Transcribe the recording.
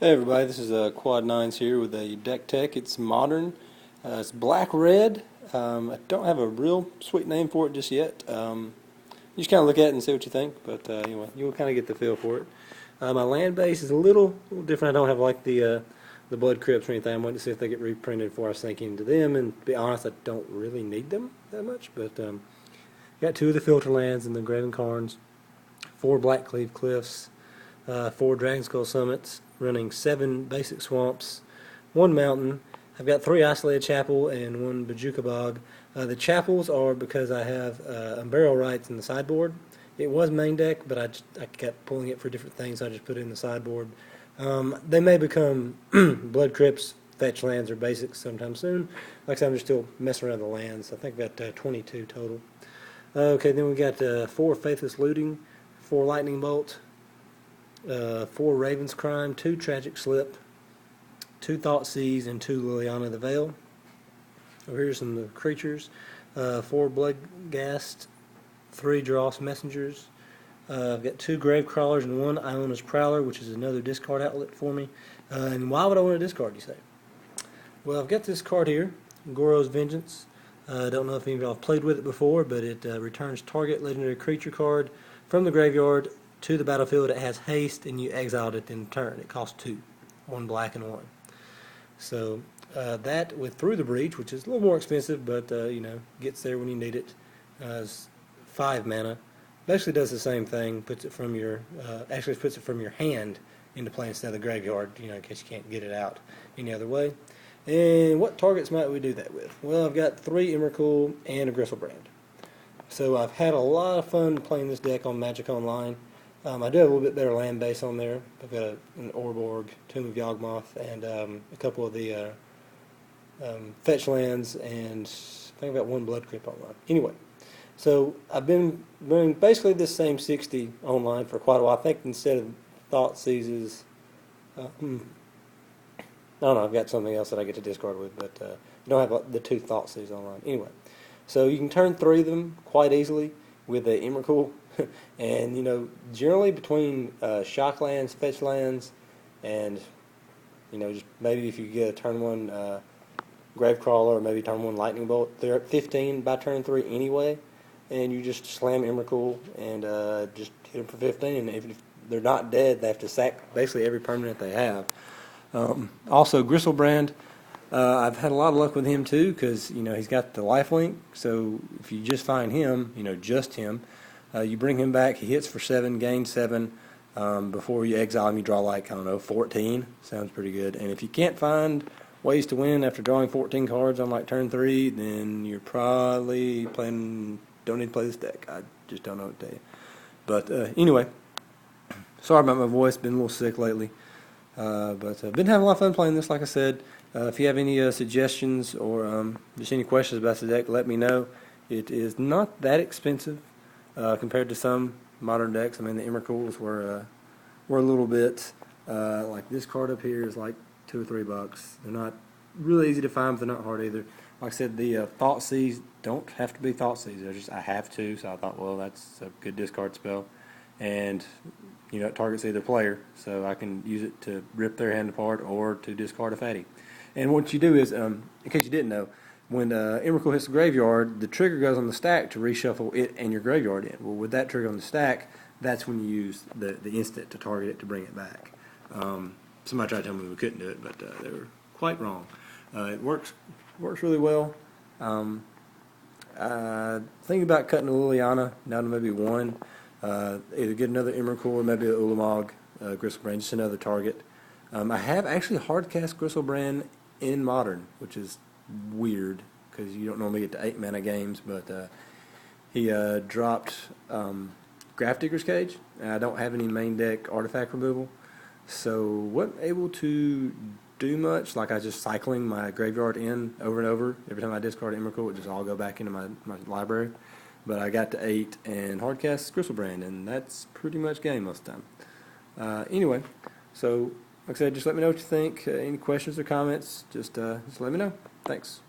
Hey everybody, this is Quad Nines here with a deck tech. It's modern. It's black red. I don't have a real sweet name for it just yet. You just kind of look at it and see what you think. But anyway, you'll kind of get the feel for it. My land base is a little different. I don't have like the blood crypts or anything. I'm waiting to see if they get reprinted before I sink into them. And to be honest, I don't really need them that much. But got 2 of the filter lands and the Graven Cairns, 4 Black Cleave Cliffs, 4 Dragon Skull Summits, running 7 basic swamps, 1 mountain. I've got 3 isolated chapel and 1 Bajuka bog. The chapels are because I have Unburial Rites in the sideboard. It was main deck, but I kept pulling it for different things, so I just put it in the sideboard. They may become Blood Crypts, Fetch Lands, or Basics sometime soon. Like I said, I'm just still messing around the lands. I think I've got 22 total. Okay, then we got 4 Faithless Looting, 4 Lightning Bolt, 4 Raven's Crime, 2 Tragic Slip, 2 Thoughtseize, and 2 Liliana the Veil. Over here's some of the creatures. 4 Bloodghast, 3 Dross Messengers. I've got 2 Grave Crawlers and 1 Iona's Prowler, which is another discard outlet for me. And why would I want to discard, you say? Well, I've got this card here, Goro's Vengeance. I don't know if any of y'all have played with it before, but it returns target legendary creature card from the graveyard to the battlefield. It has haste, and you exile it in turn. It costs 2, 1 black and 1. So that with Through the Breach, which is a little more expensive, but gets there when you need it, is 5 mana. Basically does the same thing. Puts it from your actually puts it from your hand into play instead of the graveyard. In case you can't get it out any other way. And what targets might we do that with? Well, I've got 3 Emrakul and a Gristlebrand. So I've had a lot of fun playing this deck on Magic Online. I do have a little bit better land base on there. I've got an Orborg, Tomb of Yawgmoth, and a couple of the fetch lands, and I think I've got 1 Blood Crypt online. Anyway, so I've been doing basically this same 60 online for quite a while. I think instead of Thoughtseizes, I don't know, I've got something else that I get to discard with, but I don't have the 2 Thoughtseizes online. Anyway, so you can turn 3 of them quite easily with the Emrakul. And generally between shock lands, fetch lands, and just maybe if you get a turn 1 Gravecrawler or maybe turn 1 Lightning Bolt, they're at 15 by turn 3 anyway, and you just slam Emrakul and just hit them for 15. And if they're not dead, they have to sack basically every permanent they have. Also, Gristlebrand, I've had a lot of luck with him too, because he's got the lifelink. So if you just find him, just him. You bring him back, he hits for 7, gains 7. Before you exile him, you draw 14. Sounds pretty good. And if you can't find ways to win after drawing 14 cards on turn 3, then you're probably don't need to play this deck. I just don't know what to tell you. But anyway, sorry about my voice, been a little sick lately. But I've been having a lot of fun playing this, like I said. If you have any suggestions or just any questions about the deck, let me know. It is not that expensive. Compared to some modern decks. I mean, the Emrakuls were a little bit like this card up here is like $2 or $3. They're not really easy to find, but they're not hard either. Like I said, the Thoughtseize don't have to be Thoughtseize. I have to, so I thought, well, that's a good discard spell, and it targets either player, so I can use it to rip their hand apart or to discard a fatty. And what you do is, in case you didn't know, when Emrakul hits the graveyard, the trigger goes on the stack to reshuffle it and your graveyard in. Well, with that trigger on the stack, that's when you use the instant to target it to bring it back. Somebody tried to tell me we couldn't do it, but they were quite wrong. It works really well. Think about cutting a Liliana down to maybe 1. Either get another Emrakul or maybe a Ulamog, Gristlebrand, just another target. I have actually hardcast Gristlebrand in Modern, which is weird because you don't normally get to 8 mana games, but he dropped Grafdigger's Cage, and I don't have any main deck artifact removal, so wasn't able to do much. I was just cycling my graveyard in over and over. Every time I discard Emrakul, it just all go back into my library. But I got to 8 and hardcast Gristlebrand, and that's pretty much game most of the time. Anyway, so like I said, just let me know what you think. Any questions or comments, just let me know. Thanks.